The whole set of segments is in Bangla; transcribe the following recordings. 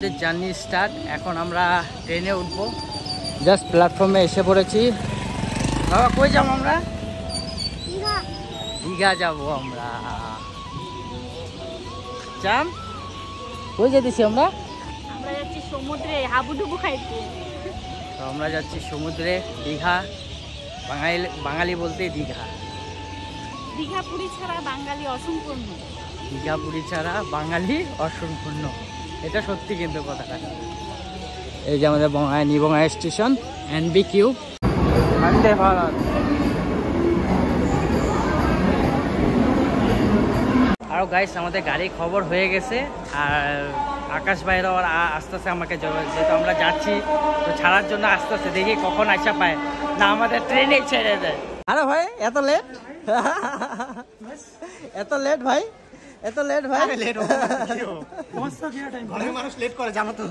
Journey start. এখন আমরা ট্রেনে উঠবো, জাস্ট প্ল্যাটফর্মে এসে পড়েছি। বাবা কই যাবো আমরা? দীঘা যাবো আমরা। জাম কই যেতেছি আমরা? আমরা যাচ্ছি সমুদ্রে হাবুডুবু খাইতে। তো আমরা যাচ্ছি সমুদ্রে, দীঘা। বাঙালি বলতে দীঘা। দীঘা পুরী ছাড়া বাঙালি অসম্পূর্ণ। দীঘা পুরী ছাড়া বাঙালি অসম্পূর্ণ, এটা সত্যি কিন্তু কথাটা। এই যে আমাদের বঙ্গাই স্টেশন, NBQ বন্দে ভারত। আরও গাইস আমাদের গাড়ির খবর হয়ে গেছে, আর আকাশ ভাইরাও আস্তে আস্তে আমাকে যেহেতু আমরা যাচ্ছি তো ছাড়ার জন্য আস্তে আস্তে দেখি কখন আসা পায় না আমাদের ট্রেনে ছেড়ে দেয়। আরে ভাই এত লেট, এত লেট ভাই, এত লেট ভাই। লেট ঘরের মানুষ লেট করে জানো তো,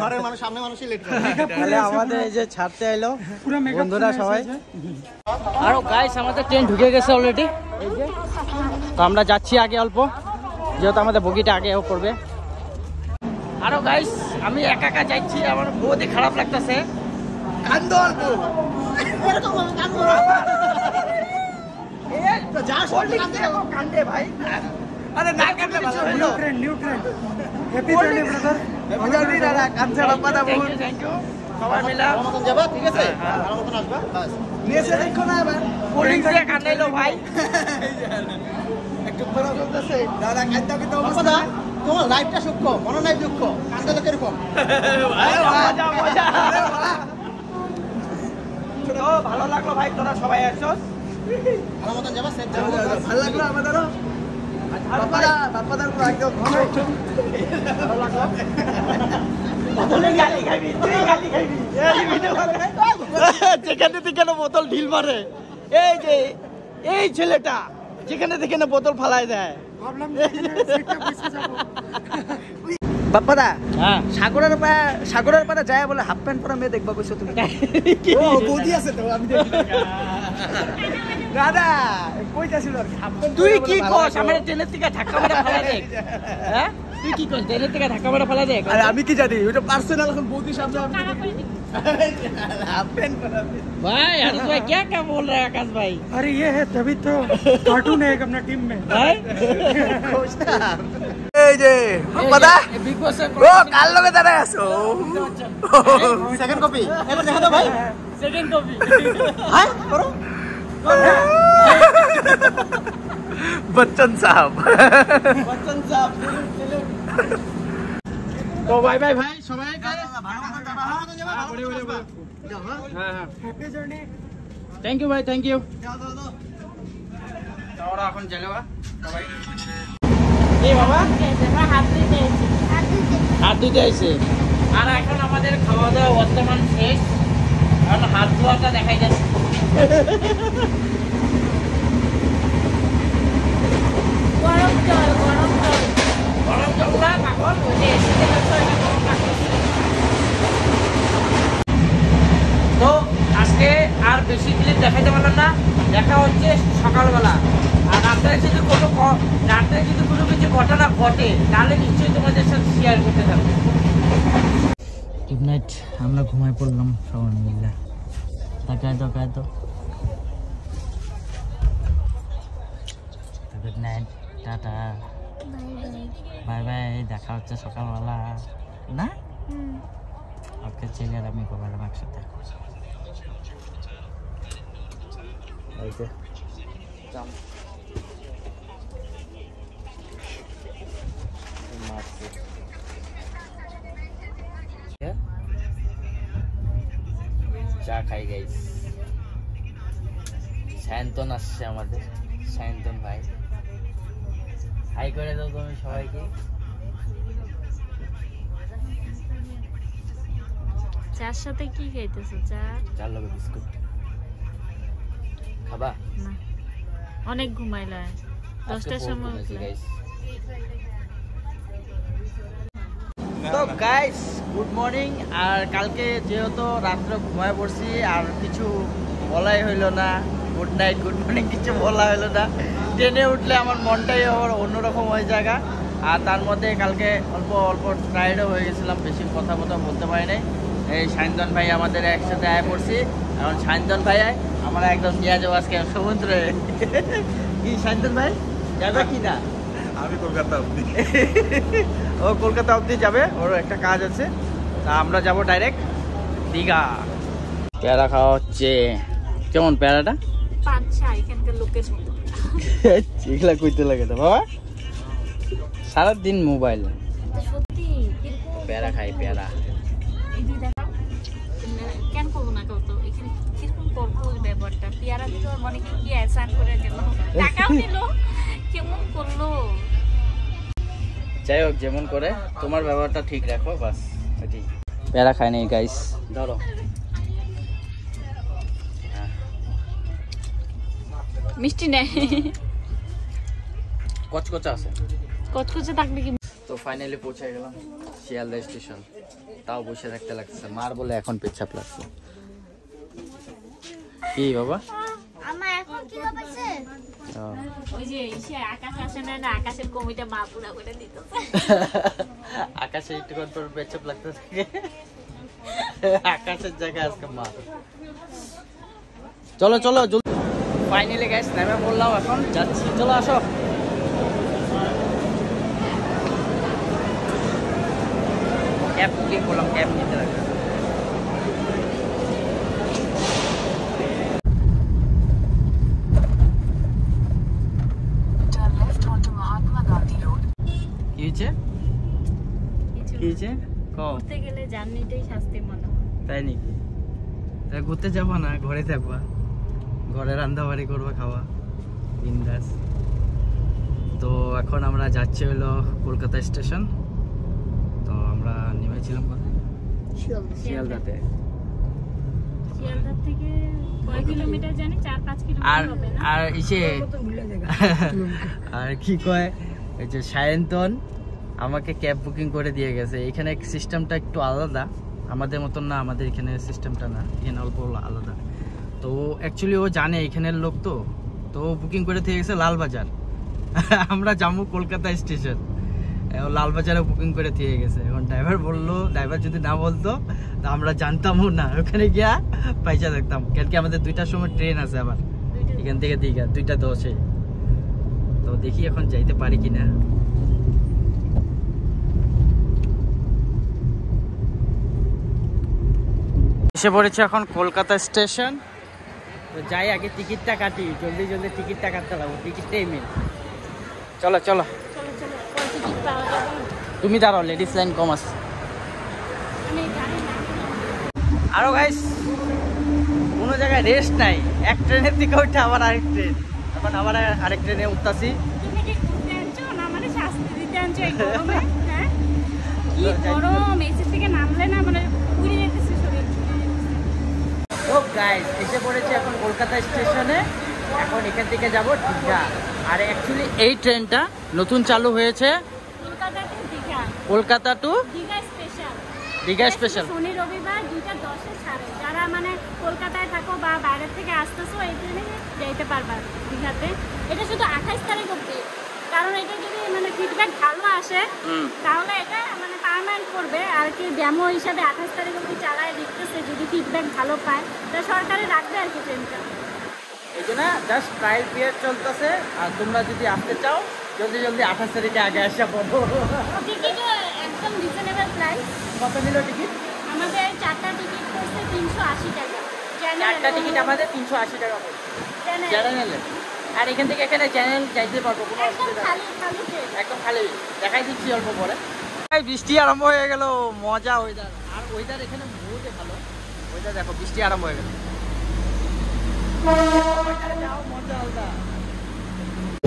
ঘরের মানুষ সামনে মানুষই লেট করে। তাহলে আমাদের এই যে ছাড়তে এলো বন্ধুরা সবাই। আরো গাইস আমাদের ট্রেন ঢুকে গেছে অলরেডি, এই যে। তো আমরা যাচ্ছি আগে অল্প, যেহেতু আমাদের বগিটা আগে করবে। আরো গাইস আমি একা একা যাচ্ছি, আমার বহুত খারাপ লাগতেছে। কান্দো অল্প, এরকম কান্দো কান্দে ভাই। আরে না কান্দে ভালো হলো। New train happy journey brother, happy journey দাদা। কান্দে বাবা দা বহুত থ্যাংক ইউ। সবাই মিলা ভালো মতন যাবা, ঠিক আছে? ভালো মতন আসবা, বাস নিয়েছে দেখো না এবার কোল্ড ড্রিঙ্কস কান্দাইলো ভাই। একটু বড় চলতেছে দাদা, কান্দা কিন্তু অবস্থা। তোমার লাইফটা সুখ, মন নাই দুঃখ, কান্দা লোকের কম। মজা মজা। তো ভালো লাগলো ভাই, তোরা সবাই আসছস। ভালো মতন যাবা, সেফ যাবা। ভালো লাগলো আমাদেরও। বাপ্পাদার পুরো একদম ভালো লাগলো। যেখানে থেকে বোতল ঢিল মারে, এই যে এই ছেলেটা যেখানে থেকে বোতল ফালাই দেয়। বাপ্পাদা, হ্যাঁ সাগরের পাড়ে যায় বলে হাফ প্যান্ট পরা মেয়ে দেখবা কইছো তুমি? ও বৌদি আছে তো, আমি দেখি দাদা কইতাছিল তুই কি কস? আমার ট্রেনের থেকে ধাক্কা মারা ফালাই দে। হ্যাঁ তুই কি কস? ট্রেনের থেকে ধাক্কা মারা ফালাই দে। আরে আমি কি জানি, ওটা পার্সোনাল। এখন বৌদি সামনে আমি হাফ প্যান্ট পরা भाई हर्ष भाई क्या क्या बोल रहा है आकाश भाई? अरे ये है तभी तो कार्टून है एक अपना टीम में। এই যে বাপ্পাদা, बिग बॉस ও কাল লগে দাঁড়ায় আছো। সেকেন্ড কপি এবার দেখা দাও ভাই। सेकंड कॉपी হ্যাঁ করো। बच्चन साहब, बच्चन साहब तो बाय बाय भाई সবাই। Happy journey. थैंक यू भाई, थैंक यू। তোরা এখন যাবা সবাই। এই বাবা আমরা হাত ধুইতে এসেছি। হাত ধুতে আইছে, আর এখন আমাদের খাওয়া দাওয়া বর্তমান শেষ, এখন হাত ধোয়াটা দেখাই যাচ্ছে। গরম জল গরম জল। গরম জলটা পাগল ওই যে এসিতে লাগতো, এটা গরম লাগতো। তো আজকে আর বেশি ক্লিপ দেখাইতে পারলাম না, দেখা হচ্ছে সকালবেলা। আর রাত্রে যদি কোনো কিছু ঘটনা ঘটে তাহলে নিশ্চয়ই তোমাদের সাথে শেয়ার করতে থাকবে। গুড নাইট, আমরা ঘুমাই পড়লাম সবাই মিলে। তাকায় তো good night, tata, bye bye. দেখা হচ্ছে সকালবেলা না? ওকে, ছেলে আর আমি করলাম একসাথে। চা খাই গাইস। সায়ন্তন আসছে আমাদের, সায়ন্তন ভাই হাই করে দাও তুমি সবাইকে। চার সাথে কি খাইতেছো? চার লগে বিস্কুট খাবা না, অনেক ঘুমাইলা। 10টার সময় গাইস। তো গাইস গুড মর্নিং। আর কালকে যেহেতু রাত্রে ঘুমায় পড়ছি, আর কিছু বলাই হইলো না, গুড নাইট গুড মর্নিং কিছু বলা হইলো না। ট্রেনে উঠলে আমার মনটাই আবার অন্যরকম হয়ে জায়গা। আর তার মধ্যে কালকে অল্প অল্প টায়ার্ডও হয়ে গেছিলাম, বেশি কথা বলতে পারি নাই। এই সায়ন্তন ভাই আমাদের একসাথে আয় পড়ছি। এখন সায়ন্তন ভাই আমরা একদম নিয়ে যাবো আজকে সমুদ্রে। কি সায়ন্তন ভাই যাবে কি না? আমি কলকাতা অবধি। ও কলকাতা অবধি যাবে, ওর একটা কাজ আছে। তা আমরা যাব ডাইরেক্ট দীঘা। পেয়ারা খাওয়া হচ্ছে। কেমন পেয়ারাটা? পাঁচটা এখানকার লোকের মতো। এগুলা কইতে লাগে তো বাবা, সারাদিন মোবাইল। সত্যি কিরকম পেয়ারা খাই, পেয়ারা। এই যে দেখো কেন করবো না কত এখানে কিরকম করবো ব্যাপারটা। পেয়ারা দিল মানে কি অ্যাসান করে গেল, টাকাও দিল, কেমন করলো। যাই হোক, যেমন করে তোমার ব্যবহারটা ঠিক রাখো বাস। পেয়ারা খাই নাই গাইস, ধরো। মিষ্টি নেই, কচকচা আছে। কচকচে থাকলে কি। তো ফাইনালি পৌঁছে গেলাম শিয়ালদা স্টেশন। তাও বসে থাকতে লাগছে, মার বলে এখন পেছাপ লাগছে। কি বাবা? আমার এখন কি হচ্ছে? ওই যে আকাশ আসে না, আকাশের কমিটা মা পুরা করে দিত। আকাশে একটু পর পেছাপ লাগতে থাকে, আকাশের জায়গায় আজকে মা। চলো চলো ফাইনালি গাইস নেমে বললাম, এখন যাচ্ছি। চলো আসো। ক্যাব বুকিং করলাম, ক্যাব নিতে লাগবে। কি হয়েছে? কি হয়েছে? ঘুরতে গেলে জার্নিটাই শাস্তি মনে হয়। তাই নাকি? তাই ঘুরতে যাবো না, ঘরে থাকবা, ঘরে রান্না বাড়ি করবা, খাওয়া বিন্দাস। তো এখন আমরা যাচ্ছি হলো কলকাতা স্টেশন। তো আমরা নেমেছিলাম কোথায়? শিয়ালদাতে। শিয়ালদা থেকে কয় কিলোমিটার জানি? 4-5 আর কিলোমিটার হবে না? আর আর কি কয়, এই যে সায়ন্তন আমাকে ক্যাব বুকিং করে দিয়ে গেছে। এখানে সিস্টেমটা একটু আলাদা, আমাদের মতন না, আমাদের এখানে সিস্টেমটা না, এখানে অল্প আলাদা। তো অ্যাকচুয়ালি ও জানে এখানের লোক, তো বুকিং করে দিয়ে গেছে লালবাজার। আমরা যাবো কলকাতা স্টেশন, লালবাজারে বুকিং করে দিয়ে গেছে। এখন ড্রাইভার যদি না বলতো তা আমরা জানতামও না, ওখানে গিয়া পয়সা দেখতাম। কালকে আমাদের 2টার সময় ট্রেন আছে আবার এখান থেকে দীঘা, 2:10-এ। তো দেখি এখন যাইতে পারি কিনা। এসে পড়েছে এখন কলকাতা স্টেশন। তো যাই আগে টিকিটটা কাটি, জলদি টিকিটটা কাটতে লাগবো, টিকিটটাই মেন। চলো চলো, চলো চলো, কয় টিকিট পাওয়া যাবে? তুমি দাঁড়াও, লেডিস লাইন কম আছে। আমি জানি না। আরো গাইস কোনো জায়গায় রেস্ট নাই, এক ট্রেনের থেকে ওইটা আবার আরেক ট্রেন, এখন আবার আরেক ট্রেনে উঠতাছি। তুমি কি ঘুরতে আনছো না মানে শাস্তি দিতে আনছো এই গরমে? হ্যাঁ কি গরম, এসি থেকে নামলে না মানে পুড়ে যেতেছে শরীর। তো গাইস এসে পড়েছে এখন কলকাতা স্টেশনে। এখন এখান থেকে যাব দীঘা। আর অ্যাকচুয়ালি এই ট্রেনটা নতুন চালু হয়েছে, Kolkata to Digha, Kolkata to Digha special. Digha special. শনি রবিবার 2:10-এ ছাড়ে। যারা মানে কলকাতায় থাকো বা বাইরের থেকে আসতেছো এই ট্রেনে যাইতে পারবা দীঘাতে। এটা শুধু 28 তারিখ অবধি, কারণ এটা যদি মানে ফিডব্যাক ভালো আসে তাহলে এটা মানে পার্মানেন্ট করবে আর কি। ডেমো হিসাবে 28 তারিখ অবধি চালায় দেখতেছে, যদি ফিডব্যাক ভালো পায় তা সরকারে রাখবে আর কি ট্রেনটা। এই জন্য জাস্ট ট্রায়াল পিরিয়ড চলতেছে। আর তোমরা যদি আসতে চাও জলদি 28 তারিখে আগে আসা পড়ো। টিকিটও একদম রিজনেবল প্রাইস। কত নিল টিকিট? আমাদের 4টা টিকিট করছে 380 টাকা। 4টা টিকিট আমাদের 380 টাকা পড়ছে জেনারেলে। আর এখান থেকে এখানে চ্যানেল যাইতে পারবো, কোনো অসুবিধা নেই, একদম খালি। দেখাই দিচ্ছি অল্প পরে। বৃষ্টি আরম্ভ হয়ে গেল, মজা ওয়েদার। আর ওয়েদার এখানে বহুত ভালো ওয়েদার। দেখো বৃষ্টি আরম্ভ হয়ে গেল, মজা আলাদা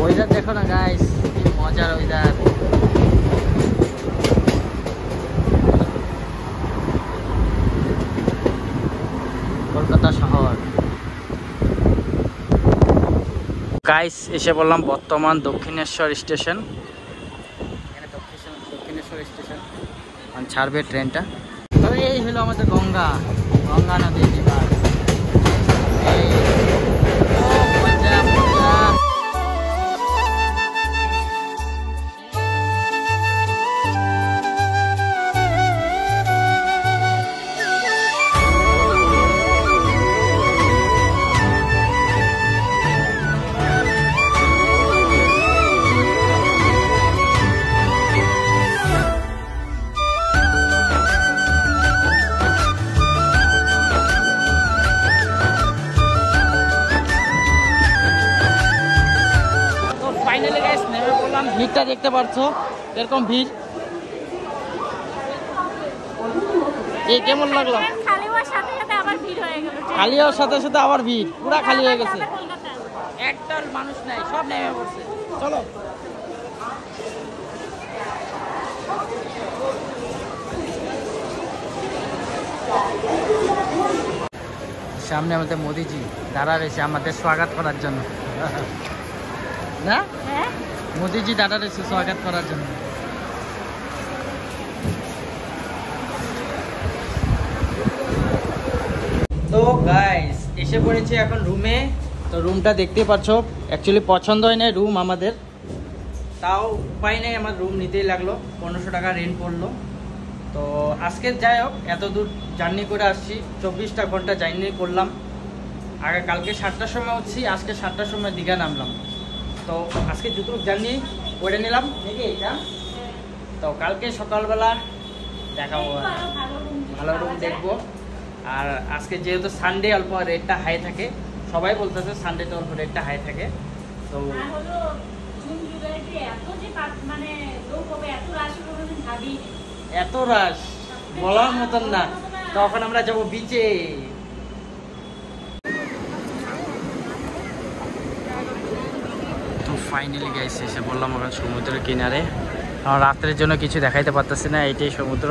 ওয়েদার। দেখো না গাইস, কি মজার ওয়েদার। কলকাতা শহর। গাইস এসে বললাম বর্তমান দক্ষিণেশ্বর স্টেশন। এখানে দক্ষিণেশ্বর স্টেশন ছাড়বে ট্রেনটা। তবে এই হলো আমাদের গঙ্গা নদী বিভাগ। ভিড়টা দেখতে পাচ্ছ, এরকম ভিড়। কেমন লাগলো? খালি হওয়ার সাথে সাথে আবার ভিড় হয়ে গেল। খালি হওয়ার সাথে সাথে আবার ভিড়, পুরা খালি হয়ে গেছে, কলকাতায় একটা মানুষ নাই, সব নেমে পড়ছে। চলো সামনে আমাদের মোদিজি দাঁড়া রয়েছে আমাদের স্বাগত করার জন্য। না, হ্যাঁ মোদিজি দাঁড়া রয়েছে স্বাগত করার জন্য। তো গাইস এসে পড়েছি এখন রুমে। তো রুমটা দেখতে পাচ্ছ, অ্যাকচুয়ালি পছন্দ হয় না রুম আমাদের, তাও উপায় নেই, আমার রুম নিতেই লাগলো। 1500 টাকা রেন্ট পড়লো। তো আজকে যাই হোক, এত দূর জার্নি করে আসছি, 24টা ঘন্টা জার্নি করলাম। আগে কালকে 7টার সময় উঠছি, আজকে 7টার সময় দীঘা নামলাম। তো আজকে যতটুকু জার্নি করে নিলাম নাকি এটা। তো কালকে সকালবেলা দেখাবো, ভালো রুম দেখবো। আর আজকে যেহেতু সানডে অল্প রেটটা হাই থাকে, সবাই বলতেছে সানডেতে অল্প রেটটা হাই থাকে। তো আর হলো জুন জুলাইতে এত যে মানে লোক হবে, এত রাশ হবে আমি ভাবি। এত রাশ বলার মতন না। তখন আমরা যাবো বিচে। তো ফাইনালি গাইস এসে বললাম আমরা সমুদ্রের কিনারে। আমার রাত্রের জন্য কিছু দেখাইতে পারতেছি না, এইটাই সমুদ্র।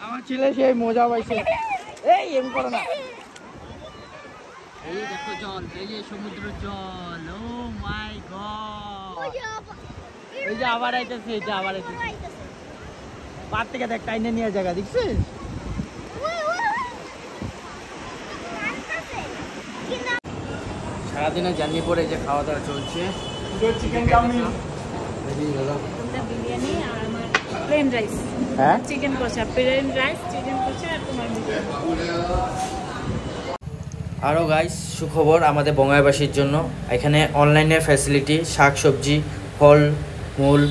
আমার ছেলে সেই মজা পাইছে। এই এম করো না। এই দেখো জল, এই যে সমুদ্রের জল। ও মাই গড, এই যে আবার আইতেছে, এটা আবার আইতেছে। পার থেকে দেখ টাইনে নিয়ে জায়গা দেখছিস। সারাদিনের জার্নি পরে যে খাওয়া দাওয়া চলছে, চিকেন চাউমিন, বিরিয়ানি আর আমার প্লেন রাইস, হ্যাঁ চিকেন কষা, প্লেন রাইস, চিকেন কষা আর তোমার বিরিয়ানি। আরও গাইস সুখবর আমাদের বঙ্গাইবাসীর জন্য, এখানে অনলাইনের ফ্যাসিলিটি, শাক সবজি, ফল মূল,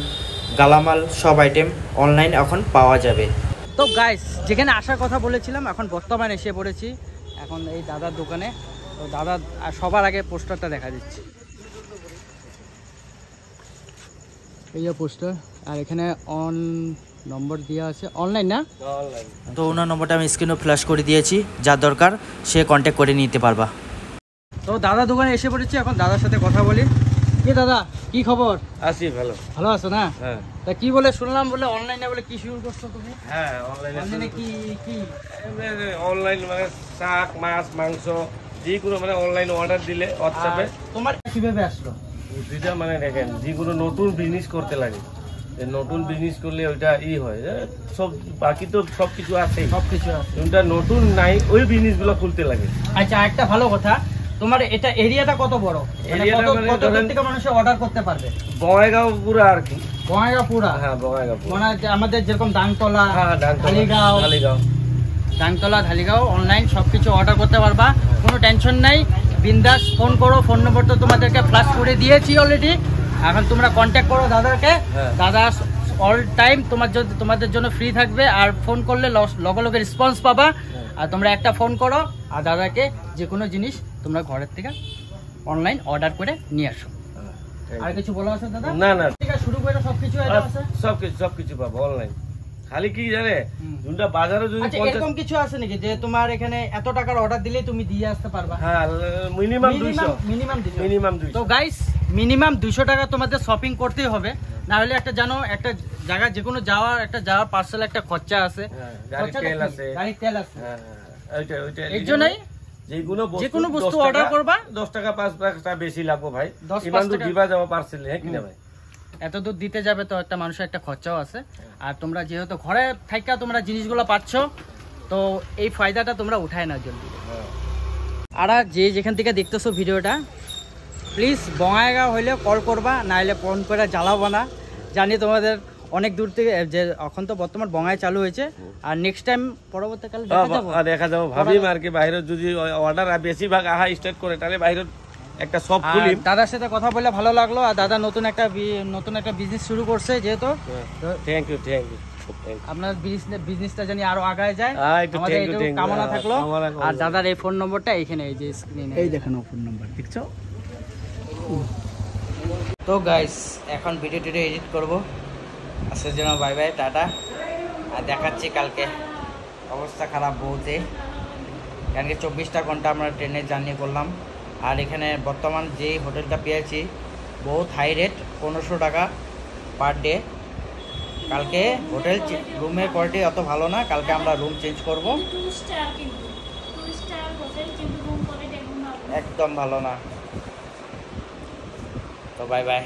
গালামাল সব আইটেম অনলাইন এখন পাওয়া যাবে। তো গাইস যেখানে আসার কথা বলেছিলাম, এখন বর্তমানে এসে পড়েছি এখন এই দাদার দোকানে। তো দাদা সবার আগে পোস্টারটা দেখা দিচ্ছে, এই যে পোস্টার। আর এখানে অন নম্বর দেওয়া আছে, অনলাইন না? তো ওনার নম্বরটা আমি স্ক্রিনে ফ্ল্যাশ করে দিয়েছি, যার দরকার সে কন্ট্যাক্ট করে নিতে পারবা। তো দাদা দোকানে এসে পড়েছি, এখন দাদার সাথে কথা বলি। কি দাদা, কি খবর? আছি ভালো। ভালো আছো না? হ্যাঁ। তা কি বলে শুনলাম বলে অনলাইনে বলে কি শুরু করছো তুমি? হ্যাঁ অনলাইনে অনলাইনে কি কি অনলাইন মানে শাক মাছ মাংস যেগুলো মানে অনলাইন অর্ডার দিলে হোয়াটসঅ্যাপে। তোমার কিভাবে আসলো? বুদ্ধিটা মানে দেখেন, যেগুলো নতুন বিজনেস করতে লাগে, নতুন বিজনেস করলে ওইটা হয় সব, বাকি তো সব কিছু আছে, সবকিছু আছে, ওইটা নতুন নাই, ওই বিজনেসগুলো খুলতে লাগে। আচ্ছা একটা ভালো কথা, তোমার এটা এরিয়াটা কত বড়? এরিয়াটা মানে কত দূর থেকে মানুষ অর্ডার করতে পারবে? বঙ্গাইগাঁও পুরো আর কি। বঙ্গাইগাঁও পুরা? হ্যাঁ বঙ্গাইগাঁও পুরো। মানে আমাদের যেরকম ডাংতলা, হ্যাঁ ঢালিগাঁও, ডাংতলা ঢালিগাঁও অনলাইন সবকিছু অর্ডার করতে পারবা, কোনো টেনশন নাই। বিন্দাস ফোন করো, ফোন নম্বর তো তোমাদেরকে ফ্ল্যাশ করে দিয়েছি অলরেডি। এখন তোমরা কন্ট্যাক্ট করো দাদাকে, দাদা অল টাইম তোমাদের জন্য ফ্রি থাকবে। আর ফোন করলে লগে লগে রেসপন্স পাবা। আর তোমরা একটা ফোন করো আর দাদাকে যে কোনো জিনিস তোমরা ঘরের থেকে অনলাইন অর্ডার করে নিয়ে আসো। আর কিছু বলা আছে দাদা? না না, ঠিক আছে, শুরু করে সবকিছু আছে, সবকিছু পাবো অনলাইন। খালি কি জানে, দুটা বাজারে যদি আচ্ছা এরকম কিছু আছে নাকি যে তোমার এখানে এত টাকার অর্ডার দিলে তুমি দিয়ে আসতে পারবা? হ্যাঁ মিনিমাম 200। মিনিমাম 200। তো গাইস মিনিমাম 200 টাকা তোমাদের শপিং করতেই হবে, না হলে একটা জানো একটা জায়গা যে কোনো যাওয়ার পার্সেল একটা খরচা আছে, গাড়ির তেল আছে। হ্যাঁ ওইটা এর জন্যই যে কোনো বস্তু অর্ডার করবা 10 টাকা 5 টাকা বেশি লাগবে ভাই, 10-5 টাকা দিবা যাবো পার্সেল, হ্যাঁ কিনা ভাই? এত দূর দিতে যাবে তো একটা মানুষের একটা খরচাও আছে। আর তোমরা যেহেতু ঘরে থাকা তোমরা জিনিসগুলো পাচ্ছ, তো এই ফায়দাটা তোমরা উঠায় না জলদি। আর যেখান থেকে দেখতেছো ভিডিওটা, প্লিজ বঙ্গাইগাঁও হইলে কল করবা, না হলে ফোন করে জ্বালাবো না জানি তোমাদের অনেক দূর থেকে যে এখন তো বর্তমান বঙ্গায় চালু হয়েছে আর নেক্সট টাইম পরবর্তীকালে দেখা যাবো দেখা যাবো ভাবিম আর কি বাইরে যদি অর্ডার বেশিরভাগ আহা স্টার্ট করে তাহলে বাইরে একটা শপ আর খুলিম। দাদার সাথে কথা বলে ভালো লাগলো আর দাদা নতুন একটা বিজনেস শুরু করছে যেহেতু থ্যাংক ইউ আপনার বিজনেসটা জানি আরো আগায় যায় একটু আমাদের thank you, এইটুকু thank you. কামনা থাকলো কামনা করবো। আর দাদার এই ফোন নম্বরটা এখানে এই যে স্ক্রিনে এই দেখেন ফোন নাম্বার দেখছো। তো গাইস এখন ভিডিও এডিট করব আজকের জন্য বাই বাই টাটা আর দেখাচ্ছি কালকে অবস্থা খারাপ বহুতে কারণ 24টা ঘন্টা আমরা ট্রেনে জার্নি করলাম আর এখানে বর্তমান যে হোটেলটা পেয়েছি বহুত হাই রেট 1500 টাকা পার ডে। কালকে হোটেল রুমের কোয়ালিটি অত ভালো না, কালকে আমরা রুম চেঞ্জ করব। 2 স্টার কিন্তু 2 স্টার হোটেল কিন্তু রুম কোয়ালিটি একদম ভালো একদম ভালো না। তো বাই বাই।